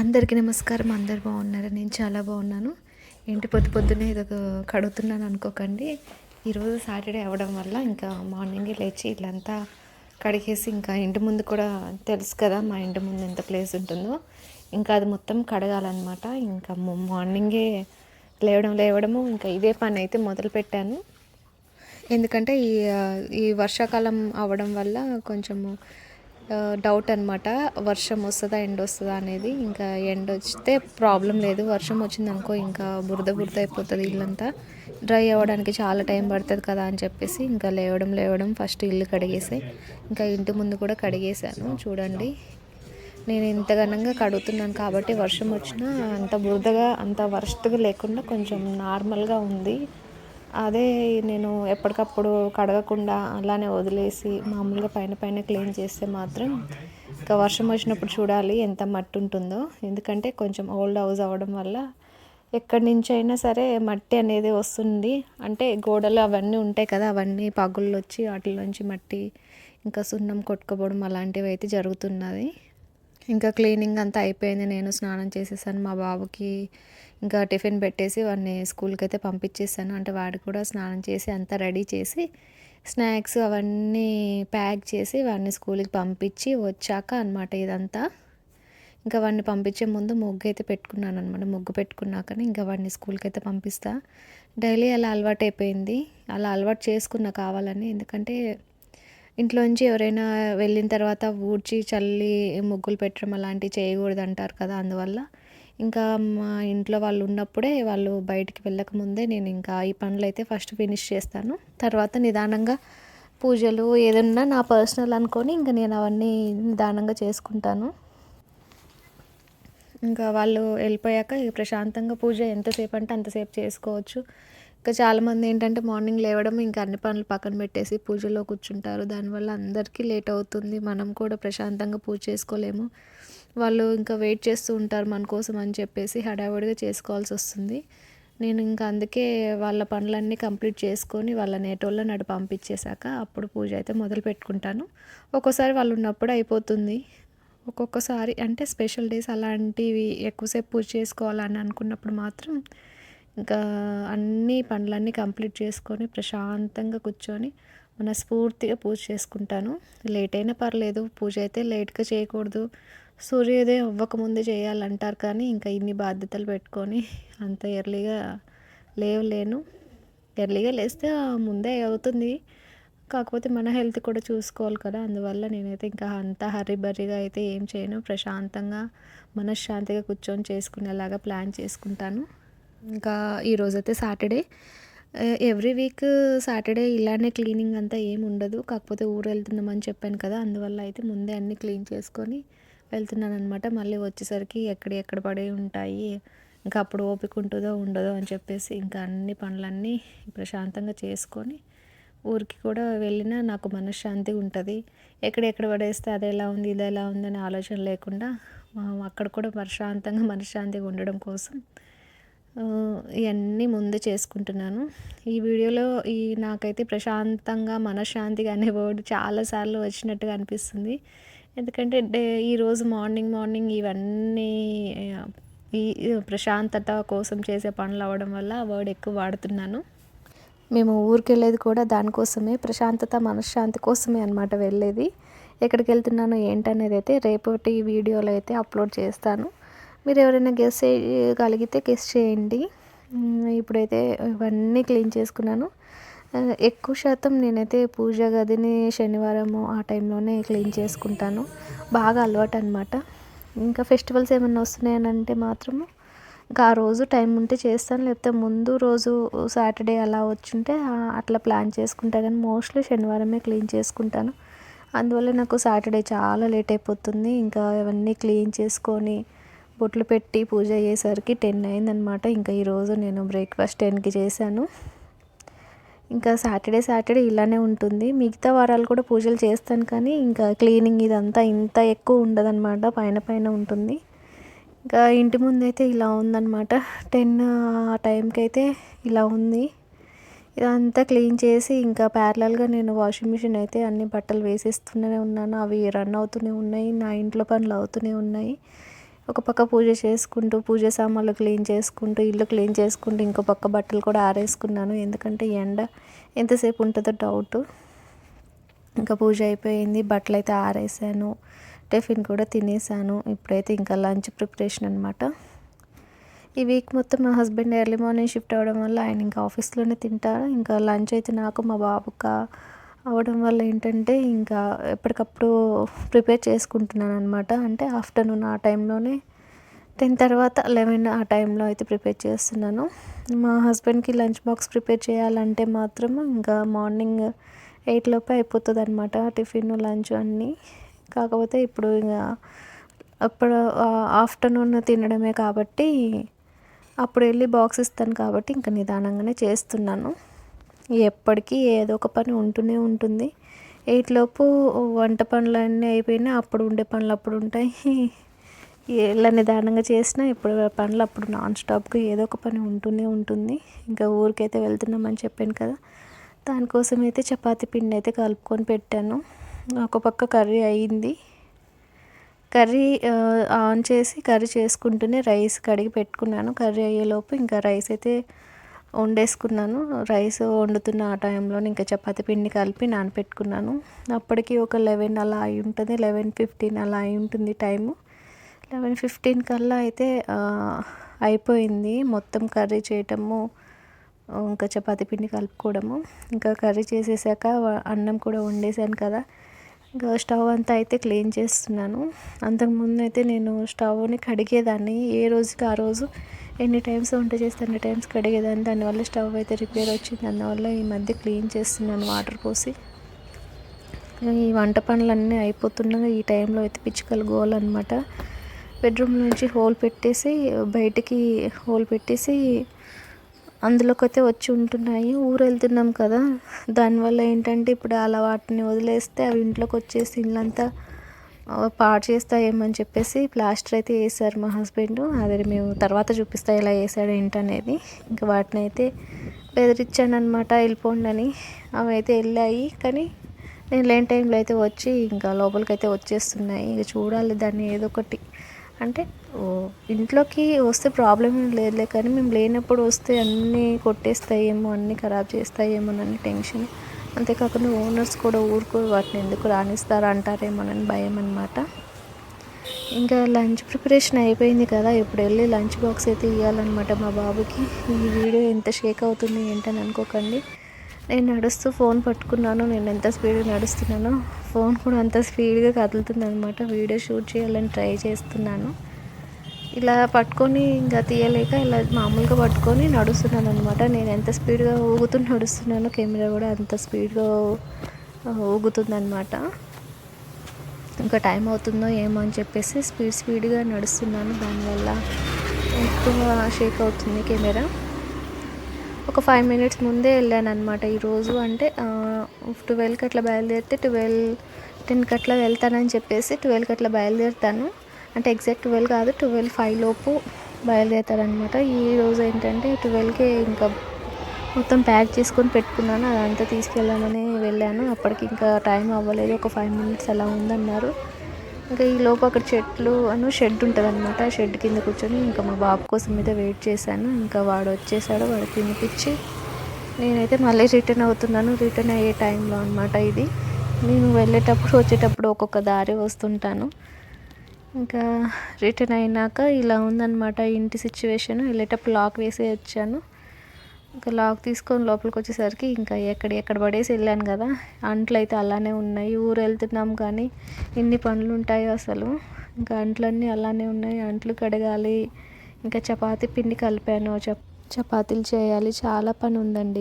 అందరికీ నమస్కారం. అందరు బాగున్నారా? నేను చాలా బాగున్నాను. ఏంటి పొద్దున్నే ఏదో కడుగుతున్నాను అనుకోకండి. ఈరోజు సాటర్డే అవ్వడం వల్ల ఇంకా మార్నింగే లేచి ఇల్లంతా కడిగేసి, ఇంకా ఇంటి ముందు కూడా తెలుసు కదా మా ఇంటి ముందు ఎంత ప్లేస్ ఉంటుందో, ఇంకా అది మొత్తం కడగాలన్నమాట. ఇంకా మార్నింగే లేవడము ఇంకా ఇదే పని అయితే మొదలుపెట్టాను. ఎందుకంటే ఈ వర్షాకాలం అవ్వడం వల్ల కొంచెము డౌట్ అనమాట. వర్షం వస్తుందా ఎండ వస్తుందా అనేది. ఇంకా ఎండ వస్తే ప్రాబ్లం లేదు, వర్షం వచ్చిందనుకో ఇంకా బురద బురద అయిపోతుంది, ఇల్లంతా డ్రై అవ్వడానికి చాలా టైం పడుతుంది కదా అని చెప్పేసి ఇంకా లేవడం ఫస్ట్ ఇల్లు కడిగేసి ఇంకా ఇంటి ముందు కూడా కడిగేసాను. చూడండి, నేను ఇంత ఘనంగా కడుగుతున్నాను కాబట్టి వర్షం వచ్చినా అంత బురదగా అంత వరస్ట్గా లేకుండా కొంచెం నార్మల్గా ఉంది. అదే నేను ఎప్పటికప్పుడు కడగకుండా అలానే వదిలేసి మామూలుగా పైన క్లీన్ చేస్తే మాత్రం ఇంకా వర్షం వచ్చినప్పుడు చూడాలి ఎంత మట్టి ఉంటుందో. ఎందుకంటే కొంచెం ఓల్డ్ హౌస్ అవ్వడం వల్ల ఎక్కడి నుంచి అయినా సరే మట్టి అనేది వస్తుంది. అంటే గోడలు అవన్నీ ఉంటాయి కదా, అవన్నీ పగుళ్ళు వచ్చి వాటిలోంచి మట్టి ఇంకా సున్నం కొట్టుకోవడం అలాంటివి అయితే జరుగుతున్నది. ఇంకా క్లీనింగ్ అంతా అయిపోయింది. నేను స్నానం చేసేసాను. మా బాబుకి ఇంకా టిఫిన్ పెట్టేసి వాడిని స్కూల్కి అయితే పంపించేసాను. అంటే వాడు కూడా స్నానం చేసి అంతా రెడీ చేసి స్నాక్స్ అవన్నీ ప్యాక్ చేసి వాడిని స్కూల్కి పంపించి వచ్చాక అనమాట ఇదంతా. ఇంకా వాడిని పంపించే ముందు ముగ్గు అయితే పెట్టుకున్నాను అనమాట. ముగ్గు పెట్టుకున్నాకనే ఇంకా వాడిని స్కూల్కి అయితే పంపిస్తా. డైలీ అలా అలవాటు అయిపోయింది. అలా అలవాటు చేసుకున్నా కావాలని. ఎందుకంటే ఇంట్లోంచి ఎవరైనా వెళ్ళిన తర్వాత ఊడ్చి చల్లి ముగ్గులు పెట్టడం అలాంటివి చేయకూడదు అంటారు కదా. అందువల్ల ఇంకా మా ఇంట్లో వాళ్ళు ఉన్నప్పుడే, వాళ్ళు బయటికి వెళ్ళకముందే నేను ఇంకా ఈ పనులు అయితే ఫస్ట్ ఫినిష్ చేస్తాను. తర్వాత నిదానంగా పూజలు ఏదన్నా నా పర్సనల్ అనుకొని ఇంకా నేను అవన్నీ నిదానంగా చేసుకుంటాను. ఇంకా వాళ్ళు వెళ్ళిపోయాక ప్రశాంతంగా పూజ ఎంతసేపు అంటే అంతసేపు చేసుకోవచ్చు. ఇంకా చాలామంది ఏంటంటే మార్నింగ్ లేవడం ఇంకా అన్ని పనులు పక్కన పెట్టేసి పూజలో కూర్చుంటారు. దానివల్ల అందరికీ లేట్ అవుతుంది. మనం కూడా ప్రశాంతంగా పూజ చేసుకోలేము. వాళ్ళు ఇంకా వెయిట్ చేస్తూ ఉంటారు మన కోసం అని చెప్పేసి హడావుడిగా చేసుకోవాల్సి వస్తుంది. నేను ఇంకా అందుకే వాళ్ళ పనులన్నీ కంప్లీట్ చేసుకొని వాళ్ళని ఎటోళ్ళని అటు పంపించేశాక అప్పుడు పూజ అయితే మొదలు పెట్టుకుంటాను. ఒక్కోసారి వాళ్ళు ఉన్నప్పుడు అయిపోతుంది. ఒక్కొక్కసారి అంటే స్పెషల్ డేస్ అలాంటివి ఎక్కువసేపు పూజ చేసుకోవాలని అనుకున్నప్పుడు మాత్రం ఇంకా అన్ని పనులన్నీ కంప్లీట్ చేసుకొని ప్రశాంతంగా కూర్చొని మనస్ఫూర్తిగా పూజ చేసుకుంటాను. లేట్ అయినా పర్లేదు, పూజ అయితే లేట్గా చేయకూడదు. సూర్యోదయం అవ్వకముందే చేయాలంటారు కానీ ఇంకా ఇన్ని బాధ్యతలు పెట్టుకొని అంత ఎర్లీగా లేవలేను. ఎర్లీగా లేస్తే ముందే అవుతుంది. కాకపోతే మన హెల్త్ కూడా చూసుకోవాలి కదా. అందువల్ల నేనైతే ఇంకా అంత హర్రీబర్రీగా అయితే ఏం చేయను. ప్రశాంతంగా మనశ్శాంతిగా కూర్చొని చేసుకునేలాగా ప్లాన్ చేసుకుంటాను. ఇంకా ఈరోజైతే సాటర్డే. ఎవ్రీ వీక్ సాటర్డే ఇలానే క్లీనింగ్ అంతా ఏమి ఉండదు. కాకపోతే ఊరు వెళ్తున్నామని చెప్పాను కదా, అందువల్ల అయితే ముందే అన్నీ క్లీన్ చేసుకొని వెళ్తున్నాను అనమాట. మళ్ళీ వచ్చేసరికి ఎక్కడ పడి ఉంటాయి, ఇంకా అప్పుడు ఓపిక ఉంటుందో ఉండదో అని చెప్పేసి ఇంకా అన్ని పనులన్నీ ప్రశాంతంగా చేసుకొని ఊరికి కూడా వెళ్ళినా నాకు మనశ్శాంతిగా ఉంటుంది. ఎక్కడెక్కడ పడేస్తే అది ఎలా ఉంది ఇది ఎలా ఉంది అనే ఆలోచన లేకుండా అక్కడ కూడా ప్రశాంతంగా మనశ్శాంతిగా ఉండడం కోసం ఇవన్నీ ముందు చేసుకుంటున్నాను. ఈ వీడియోలో నాకైతే ప్రశాంతంగా మనశ్శాంతిగా అనే వర్డ్ చాలాసార్లు వచ్చినట్టుగా అనిపిస్తుంది. ఎందుకంటే ఈరోజు మార్నింగ్ ఇవన్నీ ఈ ప్రశాంతత కోసం చేసే పనులు అవ్వడం వల్ల ఆ వర్డ్ ఎక్కువ వాడుతున్నాను. మేము ఊరికి వెళ్ళేది కూడా దానికోసమే, ప్రశాంతత మనశ్శాంతి కోసమే అనమాట వెళ్ళేది. ఎక్కడికి వెళ్తున్నాను ఏంటనేది అయితే రేపటి వీడియోలో అయితే అప్లోడ్ చేస్తాను. మీరు ఎవరైనా గెస్ చేయగలిగితే గెస్ చేయండి. ఇప్పుడైతే ఇవన్నీ క్లీన్ చేసుకున్నాను. ఎక్కువ శాతం నేనైతే పూజ గదిని శనివారము ఆ టైంలోనే క్లీన్ చేసుకుంటాను. బాగా అలవాటు అనమాట. ఇంకా ఫెస్టివల్స్ ఏమైనా వస్తున్నాయనంటే మాత్రము ఇంకా ఆ రోజు టైం ఉంటే చేస్తాను, లేకపోతే ముందు రోజు సాటర్డే అలా వచ్చుంటే అట్లా ప్లాన్ చేసుకుంటా. కానీ మోస్ట్లీ శనివారమే క్లీన్ చేసుకుంటాను. అందువల్ల నాకు సాటర్డే చాలా లేట్ అయిపోతుంది. ఇంకా అవన్నీ క్లీన్ చేసుకొని బొట్లు పెట్టి పూజ అయ్యేసరికి 10 అయిందనమాట. ఇంకా ఈరోజు నేను బ్రేక్ఫాస్ట్ 10కి చేశాను. ఇంకా సాటర్డే ఇలానే ఉంటుంది. మిగతా వారాలు కూడా పూజలు చేస్తాను కానీ ఇంకా క్లీనింగ్ ఇదంతా ఇంత ఎక్కువ ఉండదన్నమాట, పైన ఉంటుంది. ఇంకా ఇంటి ముందు అయితే ఇలా ఉందన్నమాట. 10 ఆ టైంకి అయితే ఇలా ఉంది. ఇదంతా క్లీన్ చేసి ఇంకా ప్యారలల్గా నేను వాషింగ్ మిషన్ అయితే అన్ని బట్టలు వేసేస్తూనే ఉన్నాను. అవి రన్ అవుతూనే ఉన్నాయి, నా ఇంట్లో పనులు అవుతూనే ఉన్నాయి. ఒక పక్క పూజ చేసుకుంటూ పూజ సామాన్లు క్లీన్ చేసుకుంటూ ఇల్లు క్లీన్ చేసుకుంటూ ఇంకో పక్క బట్టలు కూడా ఆరేసుకున్నాను. ఎందుకంటే ఎండ ఎంతసేపు ఉంటుందో డౌట్. ఇంకా పూజ అయిపోయింది, బట్టలు అయితే ఆరేసాను, టిఫిన్ కూడా తినేసాను. ఇప్పుడైతే ఇంకా లంచ్ ప్రిపరేషన్ అనమాట. ఈ వీక్ మొత్తం మా హస్బెండ్ ఎర్లీ మార్నింగ్ షిఫ్ట్ అవ్వడం వల్ల ఆయన ఇంకా ఆఫీస్లోనే తింటారు. ఇంకా లంచ్ అయితే నాకు మా బాబుకి అవ్వడం వల్ల ఏంటంటే ఇంకా ఎప్పటికప్పుడు ప్రిపేర్ చేసుకుంటున్నాను అనమాట. అంటే ఆఫ్టర్నూన్ ఆ టైంలోనే 10 తర్వాత 11 ఆ టైంలో అయితే ప్రిపేర్ చేస్తున్నాను. మా హస్బెండ్కి లంచ్ బాక్స్ ప్రిపేర్ చేయాలంటే మాత్రం ఇంకా మార్నింగ్ 8 లోపే అయిపోతుంది అనమాట, టిఫిన్ లంచ్ అన్నీ. కాకపోతే ఇప్పుడు ఇంకా అప్పుడు ఆఫ్టర్నూన్ తినడమే కాబట్టి అప్పుడు వెళ్ళి బాక్స్ ఇస్తాను కాబట్టి ఇంకా నిదానంగానే చేస్తున్నాను. ఎప్పటికీ ఏదో ఒక పని ఉంటూనే ఉంటుంది. 8 లోపు వంట పనులన్నీ అయిపోయినా అప్పుడు ఉండే పనులు అప్పుడు ఉంటాయి. ఎలా నిదానంగా చేసినా ఇప్పుడు పనులు అప్పుడు నాన్ స్టాప్గా ఏదో ఒక పని ఉంటూనే ఉంటుంది. ఇంకా ఊరికైతే వెళ్తున్నామని చెప్పాను కదా, దానికోసం అయితే చపాతీ పిండి అయితే కలుపుకొని పెట్టాను. ఒక పక్క కర్రీ అయ్యింది. కర్రీ ఆన్ చేసి కర్రీ చేసుకుంటూనే రైస్ కడిగి పెట్టుకున్నాను. కర్రీ అయ్యేలోపు ఇంకా రైస్ అయితే వండేసుకున్నాను. రైస్ వండుతున్న ఆ టైంలోనే ఇంకా చపాతీ పిండి కలిపి నానపెట్టుకున్నాను. అప్పటికి ఒక 11 అలా అయి ఉంటుంది, 11:15 అలా అయి ఉంటుంది టైము. 11:15 కల్లా అయితే అయిపోయింది మొత్తం కర్రీ చేయటము, ఇంకా చపాతీ పిండి కలుపుకోవడము. ఇంకా కర్రీ చేసేసాక అన్నం కూడా వండేసాను కదా, ఇంకా స్టవ్ అంతా అయితే క్లీన్ చేస్తున్నాను. అంతకుముందు అయితే నేను స్టవ్ని కడిగేదాన్ని, ఏ రోజుకి ఆ రోజు ఎన్ని టైమ్స్ వంట చేస్తే అన్ని టైమ్స్ కడిగేదాన్ని. దానివల్ల స్టవ్ అయితే రిపేర్ వచ్చింది. అందువల్ల ఈ మధ్య క్లీన్ చేస్తున్నాను వాటర్ పోసి. ఈ వంట పనులన్నీ అయిపోతున్నాగా ఈ టైంలో అయితే పిచ్చుకలు గోల్ అనమాట. బెడ్రూమ్ నుంచి హోల్ పెట్టేసి బయటికి హోల్ పెట్టేసి అందులోకి అయితే వచ్చి ఉంటున్నాయి. ఊరు వెళ్తున్నాం కదా, దానివల్ల ఏంటంటే ఇప్పుడు అలా వాటిని వదిలేస్తే అవి ఇంట్లోకి వచ్చేసి ఇల్లంతా పాడు చేస్తాయేమని చెప్పేసి ప్లాస్టర్ అయితే వేసారు మా హస్బెండ్. అదే మేము తర్వాత చూపిస్తా ఎలా వేసాడు ఏంటనేది. ఇంకా వాటిని అయితే బెదిరించాను అనమాట, వెళ్ళిపోండి అని. అవి అయితే వెళ్ళాయి, కానీ నేను లేని టైంలో అయితే వచ్చి ఇంకా లోపలికి అయితే వచ్చేస్తున్నాయి. ఇక చూడాలి దాన్ని ఏదో ఒకటి, అంటే ఇంట్లోకి వస్తే ప్రాబ్లం ఏం లేదులే, కానీ మేము లేనప్పుడు వస్తే అన్నీ కొట్టేస్తాయేమో, అన్నీ ఖరాబ్ చేస్తాయేమోనని టెన్షన్. అంతేకాకుండా ఓనర్స్ కూడా ఊరుకో వాటిని ఎందుకు రానిస్తారు అంటారేమోనని భయం అనమాట. ఇంకా లంచ్ ప్రిపరేషన్ అయిపోయింది కదా, ఇప్పుడు వెళ్ళి లంచ్ బాక్స్ అయితే ఇవ్వాలన్నమాట మా బాబుకి. ఈ వీడియో ఎంత షేక్ అవుతుంది ఏంటని అనుకోకండి. నేను నడుస్తూ ఫోన్ పట్టుకున్నాను. నేను ఎంత స్పీడ్గా నడుస్తున్నానో ఫోన్ కూడా అంత స్పీడ్గా కదులుతుంది అనమాట. వీడియో షూట్ చేయాలని ట్రై చేస్తున్నాను. ఇలా పట్టుకొని ఇంకా తీయలేక ఇలా మామూలుగా పట్టుకొని నడుస్తున్నాను అనమాట. నేను ఎంత స్పీడ్గా ఊగుతూ నడుస్తున్నానో కెమెరా కూడా అంత స్పీడ్గా ఊగుతుంది అనమాట. ఇంకా టైం అవుతుందో ఏమో అని చెప్పేసి స్పీడ్గా నడుస్తున్నాను. దానివల్ల ఎక్కువ షేక్ అవుతుంది కెమెరా. ఒక 5 మినిట్స్ ముందే వెళ్ళాను అనమాట ఈరోజు. అంటే 12కి అట్లా బయలుదేరితే 12:10కి అట్లా వెళ్తానని చెప్పేసి 12కి అట్లా బయలుదేరుతాను. అంటే ఎగ్జాక్ట్ 12 కాదు, 12:05 లోపు బయలుదేరుతారనమాట. ఈరోజు ఏంటంటే 12కే ఇంకా మొత్తం ప్యాక్ చేసుకొని పెట్టుకున్నాను. అదంతా తీసుకెళ్దామని వెళ్ళాను. అప్పటికి ఇంకా టైం అవ్వలేదు, ఒక 5 మినిట్స్ అలా ఉందన్నారు. ఇంకా ఈ లోపు అక్కడ చెట్లు షెడ్ ఉంటుంది అనమాట. ఆ షెడ్ కింద కూర్చొని ఇంకా మా బాబు కోసం అయితే వెయిట్ చేశాను. ఇంకా వాడు వచ్చేసాడు, వాడు తినిపించి నేనైతే మళ్ళీ రిటర్న్ అవుతున్నాను. రిటర్న్ అయ్యే టైంలో అనమాట ఇది. నేను వెళ్ళేటప్పుడు వచ్చేటప్పుడు ఒక్కొక్క దారి వస్తుంటాను. ఇంకా రిటర్న్ అయినాక ఇలా ఉందన్నమాట ఇంటి సిచ్యువేషన్. వెళ్ళేటప్పుడు లాక్ వేసి వచ్చాను. ఇంకా లాక్ తీసుకొని లోపలికి వచ్చేసరికి ఇంకా ఎక్కడ పడేసి వెళ్ళాను కదా, అంట్లు అయితే అలానే ఉన్నాయి. ఊరు వెళ్తున్నాం కానీ ఎన్ని పనులు ఉంటాయో అసలు. ఇంకా అంట్లన్నీ అలానే ఉన్నాయి, అంట్లు కడగాలి. ఇంకా చపాతీ పిండి కలిపాను, చపాతీలు చేయాలి, చాలా పని ఉందండి.